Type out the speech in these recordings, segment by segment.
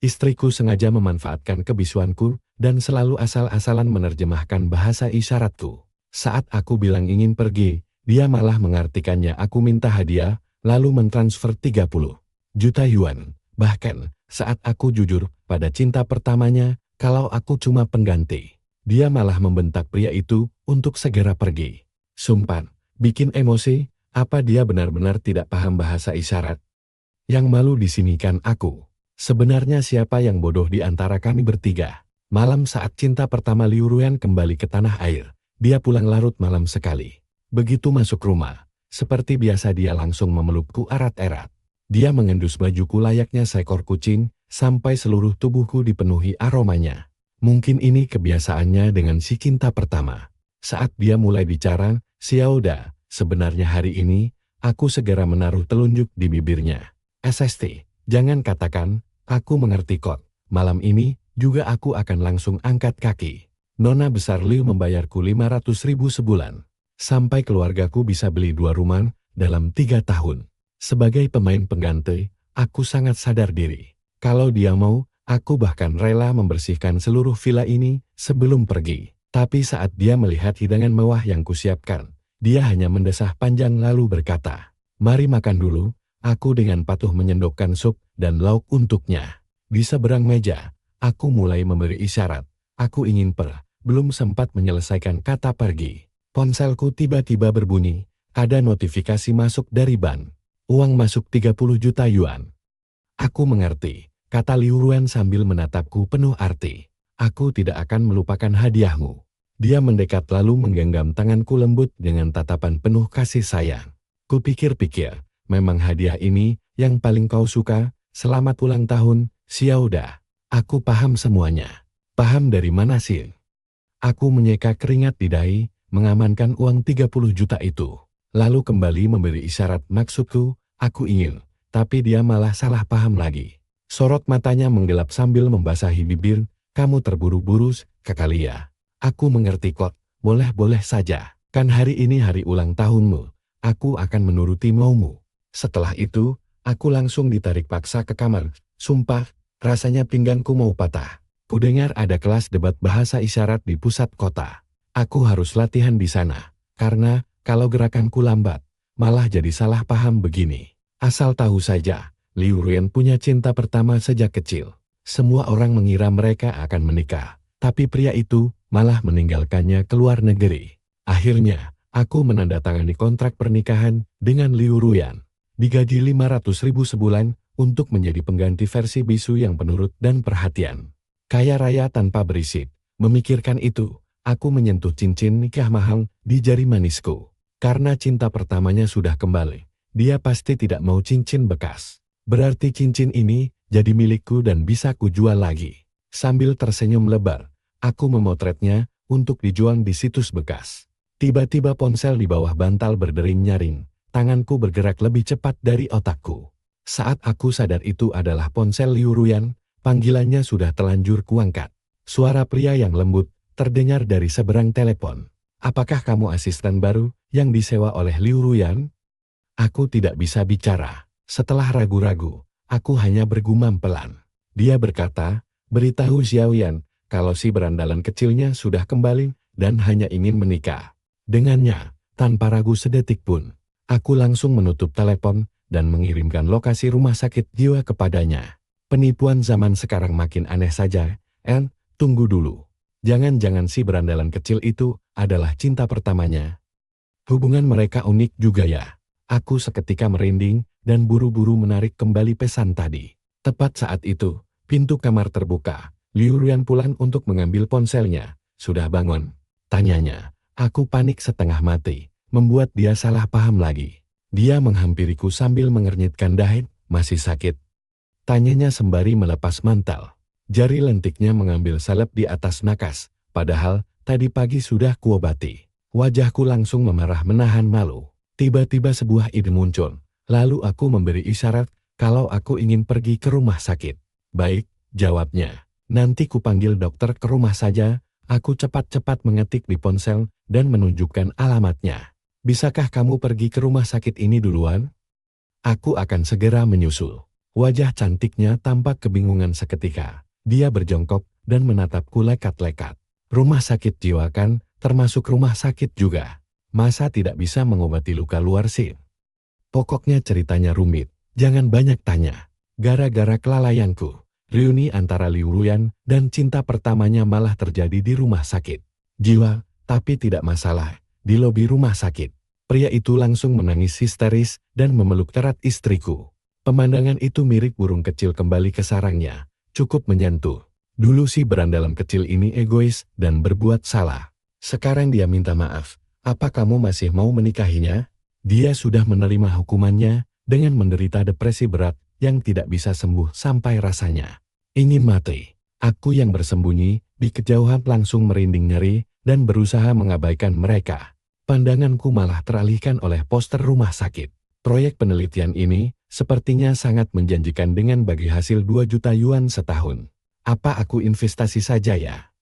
Istriku sengaja memanfaatkan kebisuanku dan selalu asal-asalan menerjemahkan bahasa isyaratku. Saat aku bilang ingin pergi, dia malah mengartikannya aku minta hadiah, lalu mentransfer 30 juta yuan. Bahkan, saat aku jujur pada cinta pertamanya, kalau aku cuma pengganti, dia malah membentak pria itu untuk segera pergi. Sumpah, bikin emosi, apa dia benar-benar tidak paham bahasa isyarat? Yang malu di sini kan aku. Sebenarnya siapa yang bodoh di antara kami bertiga? Malam saat cinta pertama Liu Ruyan kembali ke tanah air, dia pulang larut malam sekali. Begitu masuk rumah, seperti biasa dia langsung memelukku erat-erat. Dia mengendus bajuku layaknya seekor kucing, sampai seluruh tubuhku dipenuhi aromanya. Mungkin ini kebiasaannya dengan si cinta pertama. Saat dia mulai bicara, "Xiaoda, sebenarnya hari ini, aku segera menaruh telunjuk di bibirnya. SST, jangan katakan, aku mengerti kok. Malam ini, juga aku akan langsung angkat kaki. Nona besar Liu membayarku 500.000 sebulan. Sampai keluargaku bisa beli 2 rumah dalam 3 tahun. Sebagai pemain pengganti, aku sangat sadar diri. Kalau dia mau, aku bahkan rela membersihkan seluruh villa ini sebelum pergi." Tapi saat dia melihat hidangan mewah yang kusiapkan, dia hanya mendesah panjang lalu berkata, "Mari makan dulu." Aku dengan patuh menyendokkan sup dan lauk untuknya. Di seberang meja, aku mulai memberi isyarat. Aku ingin belum sempat menyelesaikan kata pergi. Ponselku tiba-tiba berbunyi, ada notifikasi masuk dari bank. Uang masuk 30 juta yuan. Aku mengerti, kata Liu Ruyan sambil menatapku penuh arti. Aku tidak akan melupakan hadiahmu. Dia mendekat lalu menggenggam tanganku lembut dengan tatapan penuh kasih sayang. Kupikir-pikir, memang hadiah ini yang paling kau suka. Selamat ulang tahun, Xiaoda. Aku paham semuanya. Paham dari mana sih? Aku menyeka keringat di dahi, mengamankan uang 30 juta itu. Lalu kembali memberi isyarat maksudku, aku ingin. Tapi dia malah salah paham lagi. Sorot matanya menggelap sambil membasahi bibir. Kamu terburu-buru, Kakalia. Aku mengerti kok, boleh-boleh saja. Kan hari ini hari ulang tahunmu. Aku akan menuruti maumu. Setelah itu, aku langsung ditarik paksa ke kamar. Sumpah, rasanya pinggangku mau patah. Kudengar ada kelas debat bahasa isyarat di pusat kota. Aku harus latihan di sana. Karena, kalau gerakanku lambat, malah jadi salah paham begini. Asal tahu saja, Liu Ruyan punya cinta pertama sejak kecil. Semua orang mengira mereka akan menikah. Tapi pria itu malah meninggalkannya ke luar negeri. Akhirnya, aku menandatangani kontrak pernikahan dengan Liu Ruyan. Digaji 500.000 sebulan untuk menjadi pengganti versi bisu yang penurut dan perhatian. Kaya raya tanpa berisik. Memikirkan itu, aku menyentuh cincin nikah mahal di jari manisku. Karena cinta pertamanya sudah kembali, dia pasti tidak mau cincin bekas. Berarti cincin ini jadi milikku dan bisa kujual lagi. Sambil tersenyum lebar, aku memotretnya untuk dijual di situs bekas. Tiba-tiba ponsel di bawah bantal berdering nyaring. Tanganku bergerak lebih cepat dari otakku. Saat aku sadar itu adalah ponsel Liu Ruyan, panggilannya sudah telanjur kuangkat. Suara pria yang lembut terdengar dari seberang telepon. Apakah kamu asisten baru yang disewa oleh Liu Ruyan? Aku tidak bisa bicara. Setelah ragu-ragu, aku hanya bergumam pelan. Dia berkata, beritahu Xiaoyan kalau si berandalan kecilnya sudah kembali dan hanya ingin menikah dengannya. Tanpa ragu sedetik pun, aku langsung menutup telepon dan mengirimkan lokasi rumah sakit jiwa kepadanya. Penipuan zaman sekarang makin aneh saja. Tunggu dulu. Jangan-jangan si berandalan kecil itu adalah cinta pertamanya. Hubungan mereka unik juga ya. Aku seketika merinding dan buru-buru menarik kembali pesan tadi. Tepat saat itu, pintu kamar terbuka. Liu Ruyan pulang untuk mengambil ponselnya. Sudah bangun? Tanyanya. Aku panik setengah mati, membuat dia salah paham lagi. Dia menghampiriku sambil mengernyitkan dahi. Masih sakit? Tanyanya sembari melepas mantel. Jari lentiknya mengambil salep di atas nakas, padahal tadi pagi sudah kuobati. Wajahku langsung memerah menahan malu. Tiba-tiba sebuah ide muncul, lalu aku memberi isyarat kalau aku ingin pergi ke rumah sakit. Baik, jawabnya. Nanti kupanggil dokter ke rumah saja. Aku cepat-cepat mengetik di ponsel dan menunjukkan alamatnya. Bisakah kamu pergi ke rumah sakit ini duluan? Aku akan segera menyusul. Wajah cantiknya tampak kebingungan seketika. Dia berjongkok dan menatapku lekat-lekat. Rumah sakit jiwa kan, termasuk rumah sakit juga. Masa tidak bisa mengobati luka luar sih? Pokoknya ceritanya rumit. Jangan banyak tanya. Gara-gara kelalaianku, reuni antara Liu Ruyan dan cinta pertamanya malah terjadi di rumah sakit jiwa, tapi tidak masalah. Di lobi rumah sakit, pria itu langsung menangis histeris dan memeluk erat istriku. Pemandangan itu mirip burung kecil kembali ke sarangnya. Cukup menyentuh. Dulu si berandalan kecil ini egois dan berbuat salah. Sekarang dia minta maaf. Apa kamu masih mau menikahinya? Dia sudah menerima hukumannya dengan menderita depresi berat yang tidak bisa sembuh sampai rasanya ingin mati. Aku yang bersembunyi di kejauhan langsung merinding nyeri dan berusaha mengabaikan mereka. Pandanganku malah teralihkan oleh poster rumah sakit. Proyek penelitian ini sepertinya sangat menjanjikan dengan bagi hasil 2 juta yuan setahun. Apa aku investasi saja ya?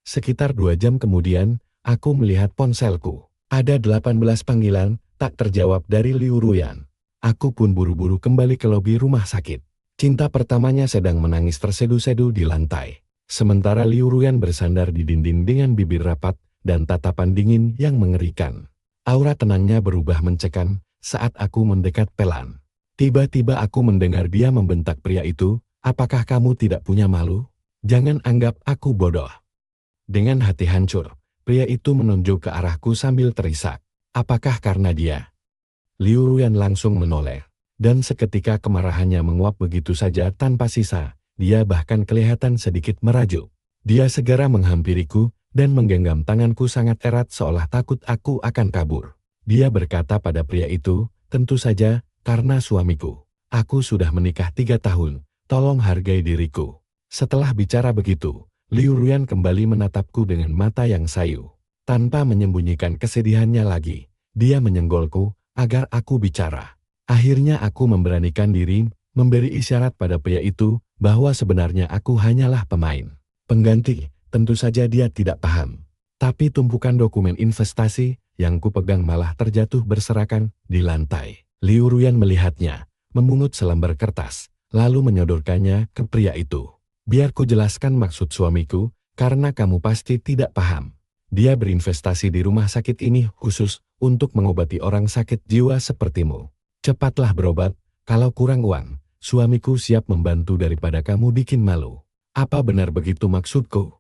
Sekitar 2 jam kemudian, aku melihat ponselku. Ada 18 panggilan tak terjawab dari Liu Ruyan. Aku pun buru-buru kembali ke lobi rumah sakit. Cinta pertamanya sedang menangis terseduh-seduh di lantai. Sementara Liu Ruyan bersandar di dinding dengan bibir rapat dan tatapan dingin yang mengerikan. Aura tenangnya berubah mencekam saat aku mendekat pelan. Tiba-tiba aku mendengar dia membentak pria itu, "Apakah kamu tidak punya malu? Jangan anggap aku bodoh." Dengan hati hancur, pria itu menunjuk ke arahku sambil terisak. Apakah karena dia? Liu Ruyan langsung menoleh. Dan seketika kemarahannya menguap begitu saja tanpa sisa. Dia bahkan kelihatan sedikit merajuk. Dia segera menghampiriku dan menggenggam tanganku sangat erat seolah takut aku akan kabur. Dia berkata pada pria itu, "Tentu saja, karena suamiku. Aku sudah menikah 3 tahun, tolong hargai diriku." Setelah bicara begitu, Liu Ruyan kembali menatapku dengan mata yang sayu. Tanpa menyembunyikan kesedihannya lagi, dia menyenggolku agar aku bicara. Akhirnya aku memberanikan diri, memberi isyarat pada pria itu bahwa sebenarnya aku hanyalah pemain pengganti. Tentu saja dia tidak paham. Tapi tumpukan dokumen investasi yang kupegang malah terjatuh berserakan di lantai. Liu Ruyan melihatnya, memungut selembar kertas, lalu menyodorkannya ke pria itu. "Biar ku jelaskan maksud suamiku, karena kamu pasti tidak paham. Dia berinvestasi di rumah sakit ini khusus untuk mengobati orang sakit jiwa sepertimu. Cepatlah berobat, kalau kurang uang, suamiku siap membantu daripada kamu bikin malu." "Apa benar begitu maksudku?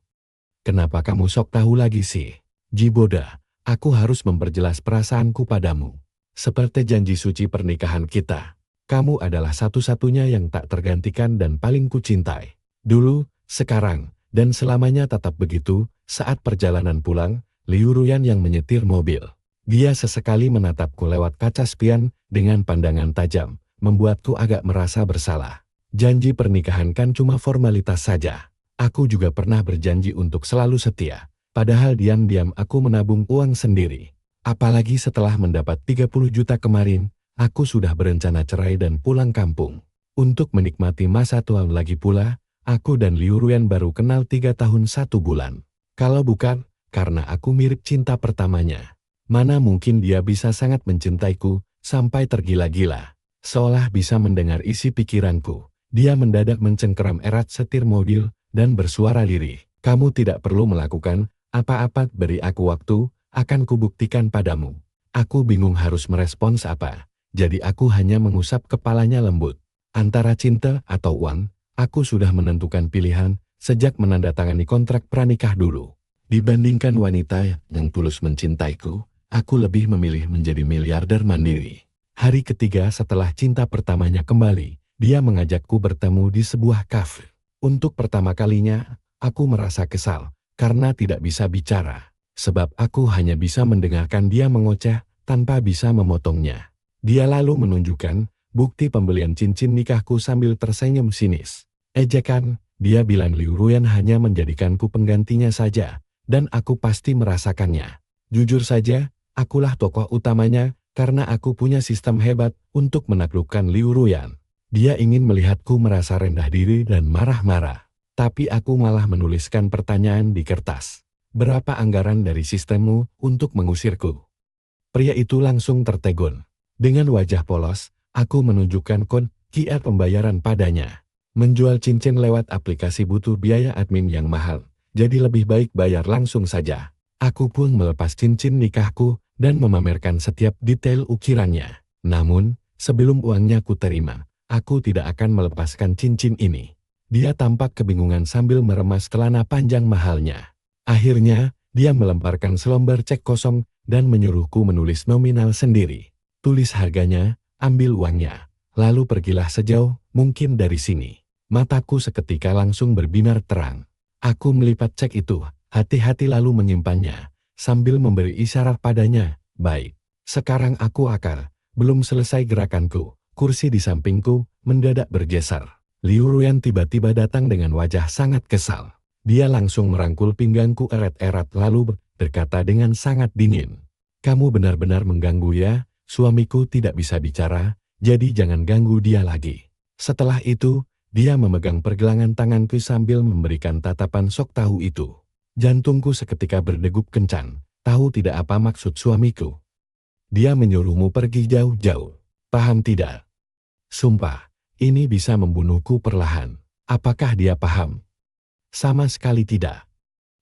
Kenapa kamu sok tahu lagi sih? Jiboda, aku harus memperjelas perasaanku padamu. Seperti janji suci pernikahan kita. Kamu adalah satu-satunya yang tak tergantikan dan paling kucintai. Dulu, sekarang, dan selamanya tetap begitu." Saat perjalanan pulang, Liu Ruyan yang menyetir mobil. Dia sesekali menatapku lewat kaca spion dengan pandangan tajam, membuatku agak merasa bersalah. Janji pernikahan kan cuma formalitas saja. Aku juga pernah berjanji untuk selalu setia, padahal diam-diam aku menabung uang sendiri. Apalagi setelah mendapat 30 juta kemarin, aku sudah berencana cerai dan pulang kampung. Untuk menikmati masa tua lagi pula, aku dan Liu Ruyan baru kenal 3 tahun 1 bulan. Kalau bukan, karena aku mirip cinta pertamanya. Mana mungkin dia bisa sangat mencintaiku, sampai tergila-gila. Seolah bisa mendengar isi pikiranku, dia mendadak mencengkeram erat setir mobil, dan bersuara lirih, "Kamu tidak perlu melakukan apa-apa, beri aku waktu, akan kubuktikan padamu." Aku bingung harus merespons apa, jadi aku hanya mengusap kepalanya lembut. Antara cinta atau uang, aku sudah menentukan pilihan sejak menandatangani kontrak pranikah dulu. Dibandingkan wanita yang tulus mencintaiku, aku lebih memilih menjadi miliarder mandiri. Hari ketiga setelah cinta pertamanya kembali, dia mengajakku bertemu di sebuah kafe. Untuk pertama kalinya, aku merasa kesal, karena tidak bisa bicara. Sebab aku hanya bisa mendengarkan dia mengoceh, tanpa bisa memotongnya. Dia lalu menunjukkan bukti pembelian cincin nikahku sambil tersenyum sinis. Ejekan, dia bilang Liu Ruyan hanya menjadikanku penggantinya saja, dan aku pasti merasakannya. Jujur saja, akulah tokoh utamanya, karena aku punya sistem hebat untuk menaklukkan Liu Ruyan. Dia ingin melihatku merasa rendah diri dan marah-marah. Tapi aku malah menuliskan pertanyaan di kertas. "Berapa anggaran dari sistemmu untuk mengusirku?" Pria itu langsung tertegun. Dengan wajah polos, aku menunjukkan QR pembayaran padanya. Menjual cincin lewat aplikasi butuh biaya admin yang mahal, jadi lebih baik bayar langsung saja. Aku pun melepas cincin nikahku dan memamerkan setiap detail ukirannya. Namun, sebelum uangnya ku terima, aku tidak akan melepaskan cincin ini. Dia tampak kebingungan sambil meremas celana panjang mahalnya. Akhirnya, dia melemparkan selembar cek kosong dan menyuruhku menulis nominal sendiri. Tulis harganya, ambil uangnya, lalu pergilah sejauh mungkin dari sini. Mataku seketika langsung berbinar terang. Aku melipat cek itu, hati-hati lalu menyimpannya, sambil memberi isyarat padanya. Baik, sekarang aku akar. Belum selesai gerakanku, kursi di sampingku mendadak bergeser. Liu Ruyan tiba-tiba datang dengan wajah sangat kesal. Dia langsung merangkul pinggangku erat-erat lalu berkata dengan sangat dingin. Kamu benar-benar mengganggu ya, suamiku tidak bisa bicara, jadi jangan ganggu dia lagi. Setelah itu, dia memegang pergelangan tanganku sambil memberikan tatapan sok tahu itu. Jantungku seketika berdegup kencang, tahu tidak apa maksud suamiku. Dia menyuruhmu pergi jauh-jauh. Paham tidak? Sumpah, ini bisa membunuhku perlahan. Apakah dia paham? Sama sekali tidak.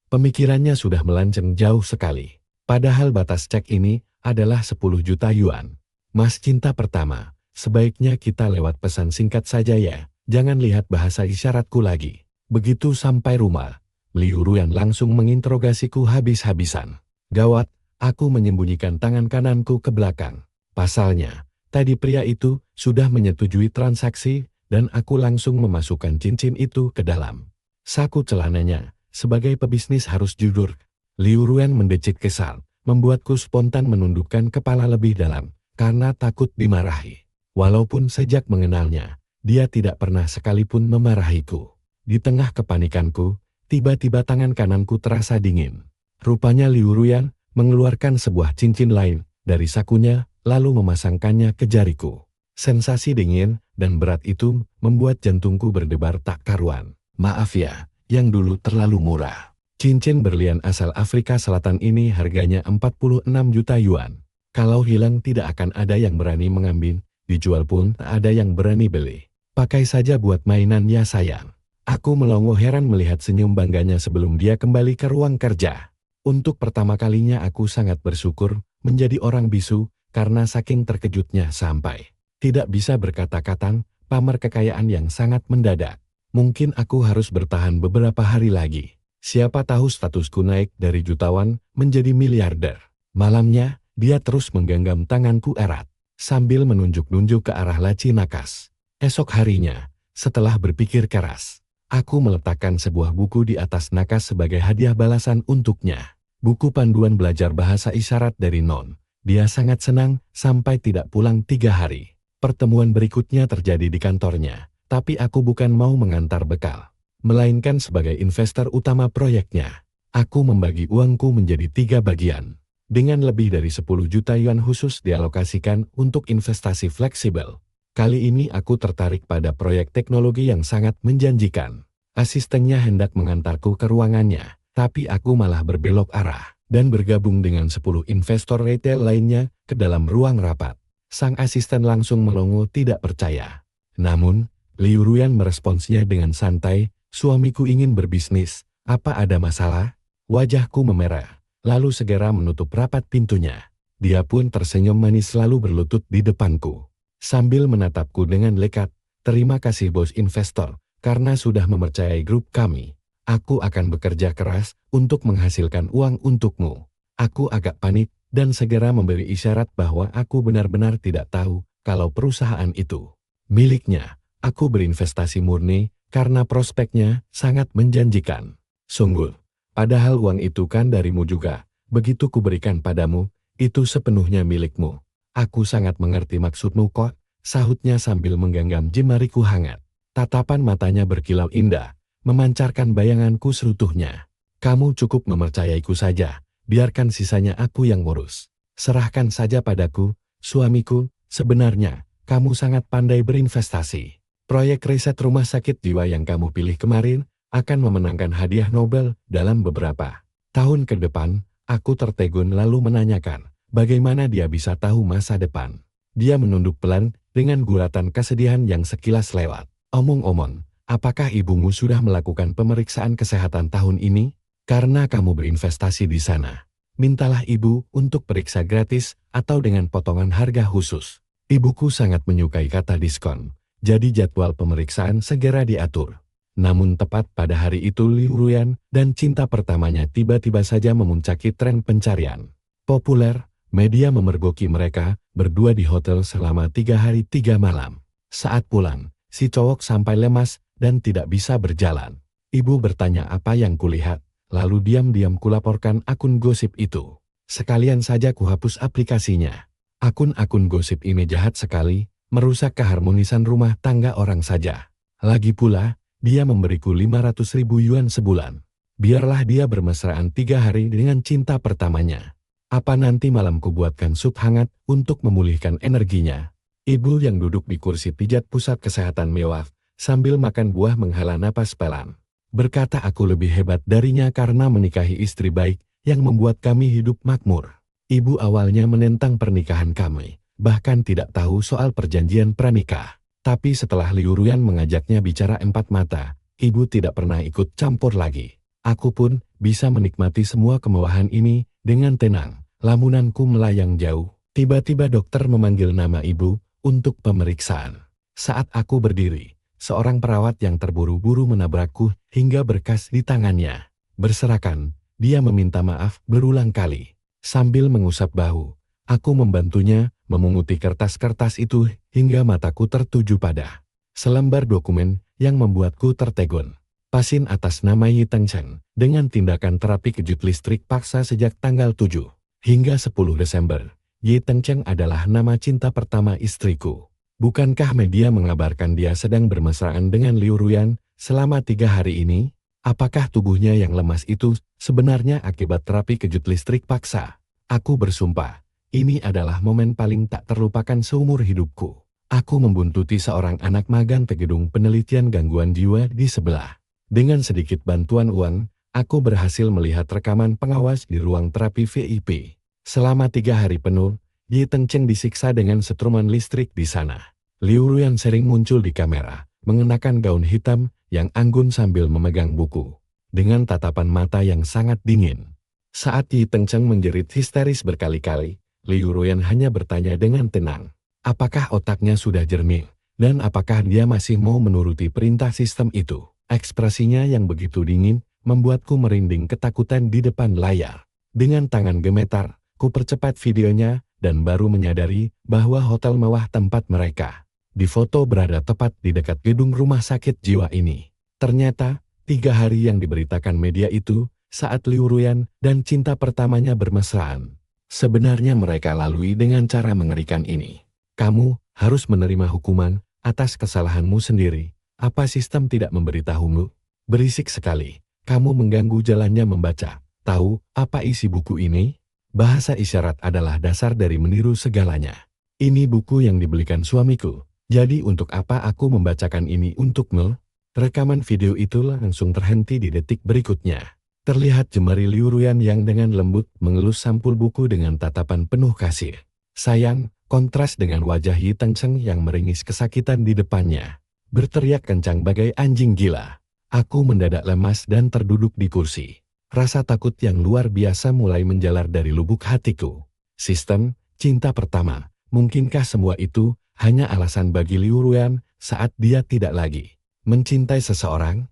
Pemikirannya sudah melenceng jauh sekali. Padahal batas cek ini adalah 10 juta yuan. Mas cinta pertama, sebaiknya kita lewat pesan singkat saja ya. Jangan lihat bahasa isyaratku lagi. Begitu sampai rumah, Liu Ruyan langsung menginterogasiku habis-habisan. Gawat, aku menyembunyikan tangan kananku ke belakang. Pasalnya, tadi pria itu sudah menyetujui transaksi dan aku langsung memasukkan cincin itu ke dalam saku celananya. Sebagai pebisnis harus jujur. Liu Ruyan mendecit kesal, membuatku spontan menundukkan kepala lebih dalam karena takut dimarahi. Walaupun sejak mengenalnya, dia tidak pernah sekalipun memarahiku. Di tengah kepanikanku, tiba-tiba tangan kananku terasa dingin. Rupanya Liu Ruyan mengeluarkan sebuah cincin lain dari sakunya, lalu memasangkannya ke jariku. Sensasi dingin dan berat itu membuat jantungku berdebar tak karuan. Maaf ya, yang dulu terlalu murah. Cincin berlian asal Afrika Selatan ini harganya 46 juta yuan. Kalau hilang tidak akan ada yang berani mengambil, dijual pun tak ada yang berani beli. Pakai saja buat mainan ya sayang. Aku melongo heran melihat senyum bangganya sebelum dia kembali ke ruang kerja. Untuk pertama kalinya aku sangat bersyukur menjadi orang bisu karena saking terkejutnya sampai tidak bisa berkata-kata, pamer kekayaan yang sangat mendadak. Mungkin aku harus bertahan beberapa hari lagi. Siapa tahu statusku naik dari jutawan menjadi miliarder. Malamnya, dia terus menggenggam tanganku erat sambil menunjuk-nunjuk ke arah laci nakas. Esok harinya, setelah berpikir keras, aku meletakkan sebuah buku di atas nakas sebagai hadiah balasan untuknya. Buku panduan belajar bahasa isyarat dari Non. Dia sangat senang sampai tidak pulang 3 hari. Pertemuan berikutnya terjadi di kantornya, tapi aku bukan mau mengantar bekal, melainkan sebagai investor utama proyeknya. Aku membagi uangku menjadi 3 bagian. Dengan lebih dari 10 juta yuan khusus dialokasikan untuk investasi fleksibel. Kali ini aku tertarik pada proyek teknologi yang sangat menjanjikan. Asistennya hendak mengantarku ke ruangannya, tapi aku malah berbelok arah dan bergabung dengan 10 investor retail lainnya ke dalam ruang rapat. Sang asisten langsung melongo tidak percaya. Namun, Liu Ruyan meresponsnya dengan santai, suamiku ingin berbisnis, apa ada masalah? Wajahku memerah, lalu segera menutup rapat pintunya. Dia pun tersenyum manis lalu berlutut di depanku. Sambil menatapku dengan lekat, terima kasih bos investor, karena sudah mempercayai grup kami. Aku akan bekerja keras untuk menghasilkan uang untukmu. Aku agak panik dan segera memberi isyarat bahwa aku benar-benar tidak tahu kalau perusahaan itu miliknya. Aku berinvestasi murni karena prospeknya sangat menjanjikan. Sungguh, padahal uang itu kan darimu juga. Begitu kuberikan padamu, itu sepenuhnya milikmu. Aku sangat mengerti maksudmu kok, sahutnya sambil menggenggam jemariku hangat. Tatapan matanya berkilau indah, memancarkan bayanganku serutuhnya. Kamu cukup mempercayaiku saja, biarkan sisanya aku yang ngurus. Serahkan saja padaku, suamiku, sebenarnya, kamu sangat pandai berinvestasi. Proyek riset rumah sakit jiwa yang kamu pilih kemarin, akan memenangkan hadiah Nobel dalam beberapa tahun ke depan. Aku tertegun lalu menanyakan, bagaimana dia bisa tahu masa depan. Dia menunduk pelan, dengan guratan kesedihan yang sekilas lewat. Omong-omong, apakah ibumu sudah melakukan pemeriksaan kesehatan tahun ini? Karena kamu berinvestasi di sana. Mintalah ibu untuk periksa gratis atau dengan potongan harga khusus. Ibuku sangat menyukai kata diskon. Jadi jadwal pemeriksaan segera diatur. Namun tepat pada hari itu Liu Ruyan dan cinta pertamanya tiba-tiba saja memuncaki tren pencarian. Populer, media memergoki mereka berdua di hotel selama 3 hari 3 malam. Saat pulang, si cowok sampai lemas dan tidak bisa berjalan. Ibu bertanya apa yang kulihat, lalu diam-diam kulaporkan akun gosip itu. Sekalian saja kuhapus aplikasinya. Akun-akun gosip ini jahat sekali, merusak keharmonisan rumah tangga orang saja. Lagi pula, dia memberiku 500.000 yuan sebulan. Biarlah dia bermesraan 3 hari dengan cinta pertamanya. Apa nanti malam kubuatkan sup hangat untuk memulihkan energinya. Ibu yang duduk di kursi pijat pusat kesehatan mewah, sambil makan buah menghela napas pelan. Berkata aku lebih hebat darinya karena menikahi istri baik, yang membuat kami hidup makmur. Ibu awalnya menentang pernikahan kami. Bahkan tidak tahu soal perjanjian pranikah. Tapi setelah Liu Ruyan mengajaknya bicara 4 mata, ibu tidak pernah ikut campur lagi. Aku pun bisa menikmati semua kemewahan ini dengan tenang. Lamunanku melayang jauh. Tiba-tiba dokter memanggil nama ibu untuk pemeriksaan. Saat aku berdiri, seorang perawat yang terburu-buru menabrakku hingga berkas di tangannya. Berserakan, dia meminta maaf berulang kali. Sambil mengusap bahu, aku membantunya memunguti kertas-kertas itu hingga mataku tertuju pada selembar dokumen yang membuatku tertegun. Pasien atas nama Yi Tengcheng dengan tindakan terapi kejut listrik paksa sejak tanggal 7 hingga 10 Desember. Yi Tengcheng adalah nama cinta pertama istriku. Bukankah media mengabarkan dia sedang bermesraan dengan Liu Ruyan selama 3 hari ini? Apakah tubuhnya yang lemas itu sebenarnya akibat terapi kejut listrik paksa? Aku bersumpah. Ini adalah momen paling tak terlupakan seumur hidupku. Aku membuntuti seorang anak magang ke gedung penelitian gangguan jiwa di sebelah. Dengan sedikit bantuan uang, aku berhasil melihat rekaman pengawas di ruang terapi VIP. Selama 3 hari penuh, Yi Tengcheng disiksa dengan setruman listrik di sana. Liu Ruyan sering muncul di kamera, mengenakan gaun hitam yang anggun sambil memegang buku. Dengan tatapan mata yang sangat dingin. Saat Yi Tengcheng menjerit histeris berkali-kali, Liu Ruyan hanya bertanya dengan tenang, apakah otaknya sudah jernih, dan apakah dia masih mau menuruti perintah sistem itu. Ekspresinya yang begitu dingin, membuatku merinding ketakutan di depan layar. Dengan tangan gemetar, ku percepat videonya, dan baru menyadari bahwa hotel mewah tempat mereka di foto berada tepat di dekat gedung rumah sakit jiwa ini. Ternyata, 3 hari yang diberitakan media itu, saat Liu Ruyan dan cinta pertamanya bermesraan. Sebenarnya mereka lalui dengan cara mengerikan ini. Kamu harus menerima hukuman atas kesalahanmu sendiri. Apa sistem tidak memberitahumu? Berisik sekali. Kamu mengganggu jalannya membaca. Tahu apa isi buku ini? Bahasa isyarat adalah dasar dari meniru segalanya. Ini buku yang dibelikan suamiku. Jadi untuk apa aku membacakan ini untukmu? Rekaman video itu langsung terhenti di detik berikutnya. Terlihat jemari Liu Ruyan yang dengan lembut mengelus sampul buku dengan tatapan penuh kasih. Sayang, kontras dengan wajah Yi Tengcheng yang meringis kesakitan di depannya. Berteriak kencang bagai anjing gila. Aku mendadak lemas dan terduduk di kursi. Rasa takut yang luar biasa mulai menjalar dari lubuk hatiku. Sistem, cinta pertama, mungkinkah semua itu hanya alasan bagi Liu Ruyan saat dia tidak lagi mencintai seseorang?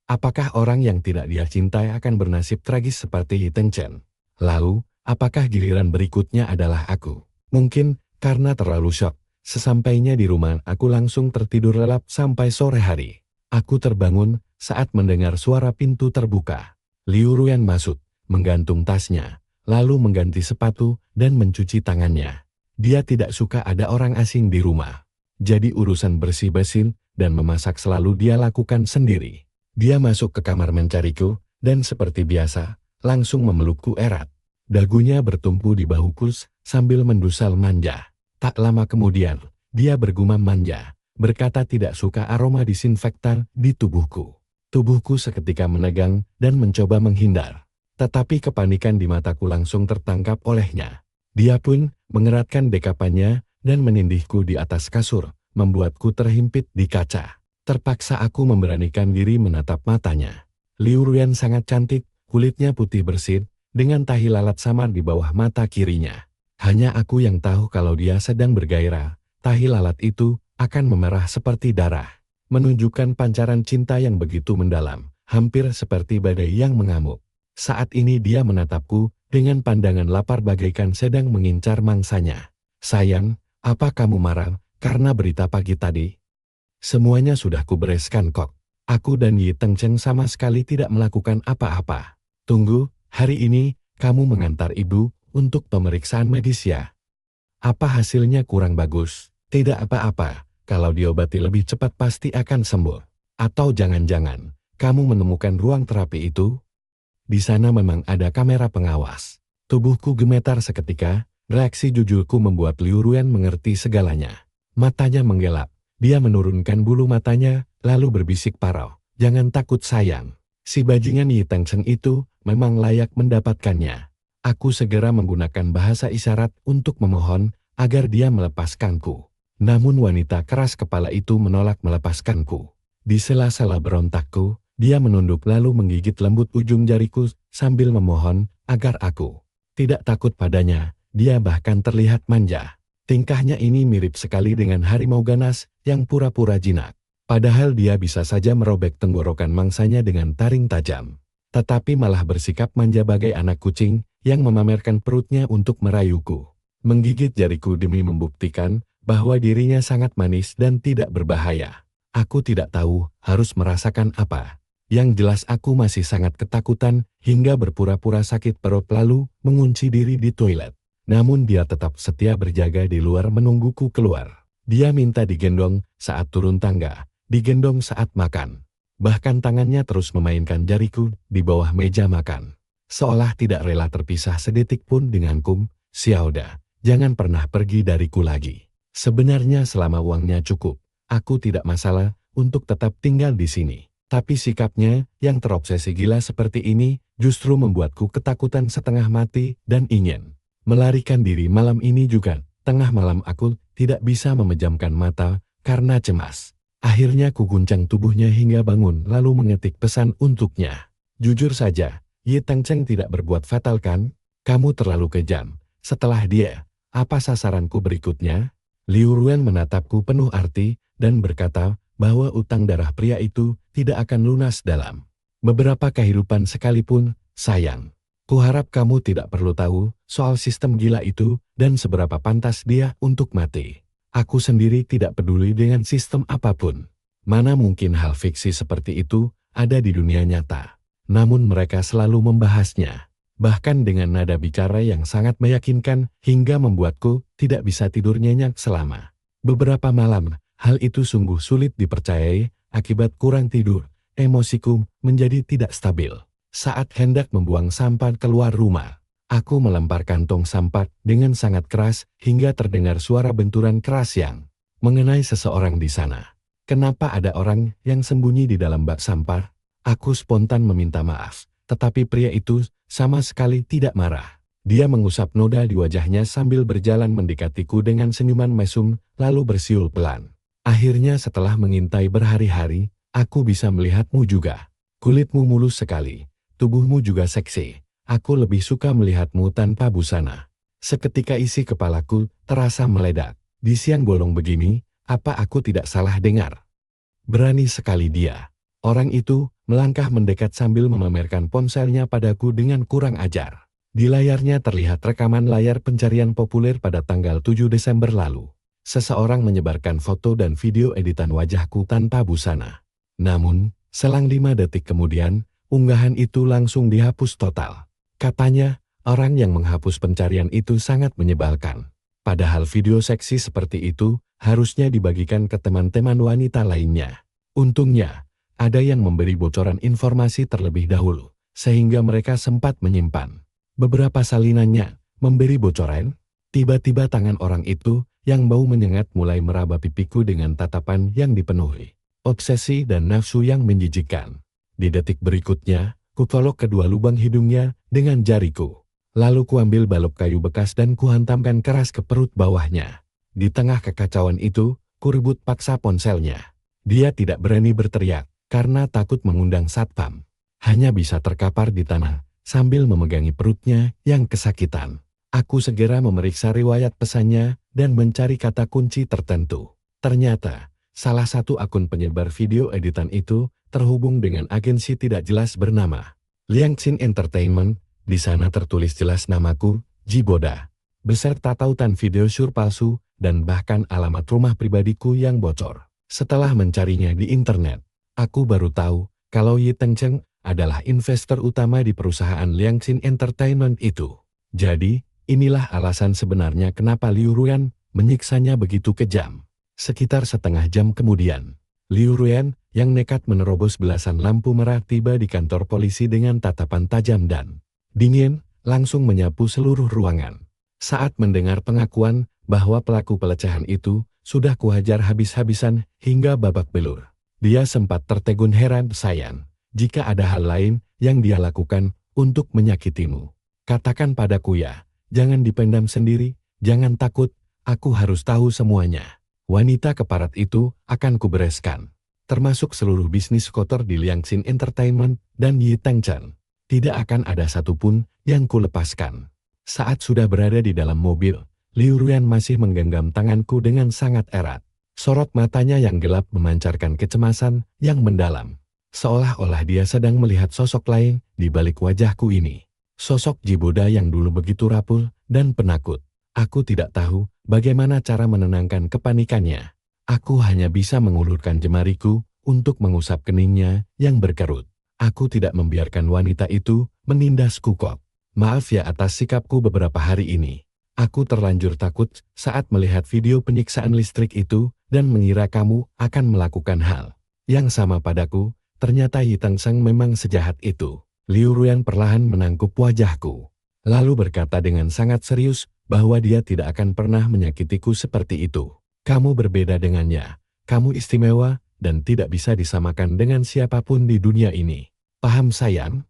Apakah orang yang tidak dia cintai akan bernasib tragis seperti Yi Tengcheng? Lalu, apakah giliran berikutnya adalah aku? Mungkin, karena terlalu syok, sesampainya di rumah aku langsung tertidur lelap sampai sore hari. Aku terbangun saat mendengar suara pintu terbuka. Liu Ruyan masuk, menggantung tasnya, lalu mengganti sepatu dan mencuci tangannya. Dia tidak suka ada orang asing di rumah. Jadi urusan bersih-bersih dan memasak selalu dia lakukan sendiri. Dia masuk ke kamar mencariku, dan seperti biasa, langsung memelukku erat. Dagunya bertumpu di bahuku sambil mendusal manja. Tak lama kemudian, dia bergumam manja, berkata tidak suka aroma disinfektan di tubuhku. Tubuhku seketika menegang dan mencoba menghindar. Tetapi kepanikan di mataku langsung tertangkap olehnya. Dia pun mengeratkan dekapannya dan menindihku di atas kasur, membuatku terhimpit di kaca. Terpaksa aku memberanikan diri menatap matanya. Liu Ruyan sangat cantik, kulitnya putih bersih, dengan tahi lalat samar di bawah mata kirinya. Hanya aku yang tahu kalau dia sedang bergairah. Tahi lalat itu akan memerah seperti darah, menunjukkan pancaran cinta yang begitu mendalam, hampir seperti badai yang mengamuk. Saat ini dia menatapku dengan pandangan lapar bagaikan sedang mengincar mangsanya. Sayang, apa kamu marah karena berita pagi tadi? Semuanya sudah kubereskan kok. Aku dan Yi Tengcheng sama sekali tidak melakukan apa-apa. Tunggu, hari ini kamu mengantar ibu untuk pemeriksaan medis ya. Apa hasilnya kurang bagus? Tidak apa-apa, kalau diobati lebih cepat pasti akan sembuh. Atau jangan-jangan, kamu menemukan ruang terapi itu? Di sana memang ada kamera pengawas. Tubuhku gemetar seketika, reaksi jujurku membuat Liu Ruyan mengerti segalanya. Matanya menggelap. Dia menurunkan bulu matanya, lalu berbisik parau. Jangan takut sayang. Si bajingan Yi Tengcheng itu memang layak mendapatkannya. Aku segera menggunakan bahasa isyarat untuk memohon agar dia melepaskanku. Namun wanita keras kepala itu menolak melepaskanku. Di sela-sela berontakku, dia menunduk lalu menggigit lembut ujung jariku sambil memohon agar aku tidak takut padanya. Dia bahkan terlihat manja. Tingkahnya ini mirip sekali dengan harimau ganas yang pura-pura jinak. Padahal dia bisa saja merobek tenggorokan mangsanya dengan taring tajam. Tetapi malah bersikap manja bagai anak kucing yang memamerkan perutnya untuk merayuku. Menggigit jariku demi membuktikan bahwa dirinya sangat manis dan tidak berbahaya. Aku tidak tahu harus merasakan apa. Yang jelas aku masih sangat ketakutan hingga berpura-pura sakit perut lalu mengunci diri di toilet. Namun dia tetap setia berjaga di luar menungguku keluar. Dia minta digendong saat turun tangga, digendong saat makan. Bahkan tangannya terus memainkan jariku di bawah meja makan. Seolah tidak rela terpisah sedetik pun denganku. Xiaoda, jangan pernah pergi dariku lagi. Sebenarnya selama uangnya cukup, aku tidak masalah untuk tetap tinggal di sini. Tapi sikapnya yang terobsesi gila seperti ini justru membuatku ketakutan setengah mati dan ingin melarikan diri malam ini juga. Tengah malam aku tidak bisa memejamkan mata karena cemas. Akhirnya kuguncang tubuhnya hingga bangun lalu mengetik pesan untuknya. Jujur saja, Yi Tengcheng tidak berbuat fatal kan? Kamu terlalu kejam. Setelah dia, apa sasaranku berikutnya? Liu Ruyan menatapku penuh arti dan berkata bahwa utang darah pria itu tidak akan lunas dalam beberapa kehidupan sekalipun, sayang. Kuharap kamu tidak perlu tahu soal sistem gila itu dan seberapa pantas dia untuk mati. Aku sendiri tidak peduli dengan sistem apapun. Mana mungkin hal fiksi seperti itu ada di dunia nyata. Namun mereka selalu membahasnya. Bahkan dengan nada bicara yang sangat meyakinkan hingga membuatku tidak bisa tidur nyenyak selama beberapa malam. Hal itu sungguh sulit dipercayai. Akibat kurang tidur, emosiku menjadi tidak stabil. Saat hendak membuang sampah keluar rumah, aku melemparkan tong sampah dengan sangat keras hingga terdengar suara benturan keras yang mengenai seseorang di sana. Kenapa ada orang yang sembunyi di dalam bak sampah? Aku spontan meminta maaf, tetapi pria itu sama sekali tidak marah. Dia mengusap noda di wajahnya sambil berjalan mendekatiku dengan senyuman mesum, lalu bersiul pelan. Akhirnya setelah mengintai berhari-hari, aku bisa melihatmu juga. Kulitmu mulus sekali. Tubuhmu juga seksi. Aku lebih suka melihatmu tanpa busana. Seketika isi kepalaku terasa meledak. Di siang bolong begini, apa aku tidak salah dengar? Berani sekali dia. Orang itu melangkah mendekat sambil memamerkan ponselnya padaku dengan kurang ajar. Di layarnya terlihat rekaman layar pencarian populer pada tanggal 7 Desember lalu. Seseorang menyebarkan foto dan video editan wajahku tanpa busana. Namun, selang 5 detik kemudian, unggahan itu langsung dihapus total. Katanya, orang yang menghapus pencarian itu sangat menyebalkan. Padahal video seksi seperti itu harusnya dibagikan ke teman-teman wanita lainnya. Untungnya, ada yang memberi bocoran informasi terlebih dahulu, sehingga mereka sempat menyimpan beberapa salinannya. Memberi bocoran, tiba-tiba tangan orang itu yang bau menyengat mulai meraba pipiku dengan tatapan yang dipenuhi obsesi dan nafsu yang menjijikkan. Di detik berikutnya, kucolok kedua lubang hidungnya dengan jariku. Lalu kuambil balok kayu bekas dan kuhantamkan keras ke perut bawahnya. Di tengah kekacauan itu, ku rebut paksa ponselnya. Dia tidak berani berteriak, karena takut mengundang satpam. Hanya bisa terkapar di tanah, sambil memegangi perutnya yang kesakitan. Aku segera memeriksa riwayat pesannya, dan mencari kata kunci tertentu. Ternyata, salah satu akun penyebar video editan itu, terhubung dengan agensi tidak jelas bernama Liangxin Entertainment. Di sana tertulis jelas namaku, Jiboda, beserta tautan video syur palsu, dan bahkan alamat rumah pribadiku yang bocor. Setelah mencarinya di internet, aku baru tahu kalau Yi Tengcheng adalah investor utama di perusahaan Liangxin Entertainment itu. Jadi, inilah alasan sebenarnya kenapa Liu Ruyan menyiksanya begitu kejam. Sekitar setengah jam kemudian, Liu Ruyan yang nekat menerobos belasan lampu merah tiba di kantor polisi dengan tatapan tajam dan dingin, langsung menyapu seluruh ruangan. Saat mendengar pengakuan bahwa pelaku pelecehan itu sudah kuhajar habis-habisan hingga babak belur, dia sempat tertegun heran. Sayang, jika ada hal lain yang dia lakukan untuk menyakitimu, katakan padaku ya. Jangan dipendam sendiri, jangan takut, aku harus tahu semuanya. Wanita keparat itu akan kubereskan, termasuk seluruh bisnis kotor di Liangxin Entertainment dan Yi Tengcheng. Tidak akan ada satupun yang kulepaskan. Saat sudah berada di dalam mobil, Liu Ruyan masih menggenggam tanganku dengan sangat erat. Sorot matanya yang gelap memancarkan kecemasan yang mendalam. Seolah-olah dia sedang melihat sosok lain di balik wajahku ini. Sosok Jiboda yang dulu begitu rapuh dan penakut. Aku tidak tahu bagaimana cara menenangkan kepanikannya. Aku hanya bisa mengulurkan jemariku untuk mengusap keningnya yang berkerut. Aku tidak membiarkan wanita itu menindasku kok. Maaf ya atas sikapku beberapa hari ini. Aku terlanjur takut saat melihat video penyiksaan listrik itu dan mengira kamu akan melakukan hal yang sama padaku. Ternyata Yi Tengcheng memang sejahat itu. Liu Ruyan perlahan menangkup wajahku, lalu berkata dengan sangat serius bahwa dia tidak akan pernah menyakitiku seperti itu. Kamu berbeda dengannya, kamu istimewa dan tidak bisa disamakan dengan siapapun di dunia ini. Paham sayang?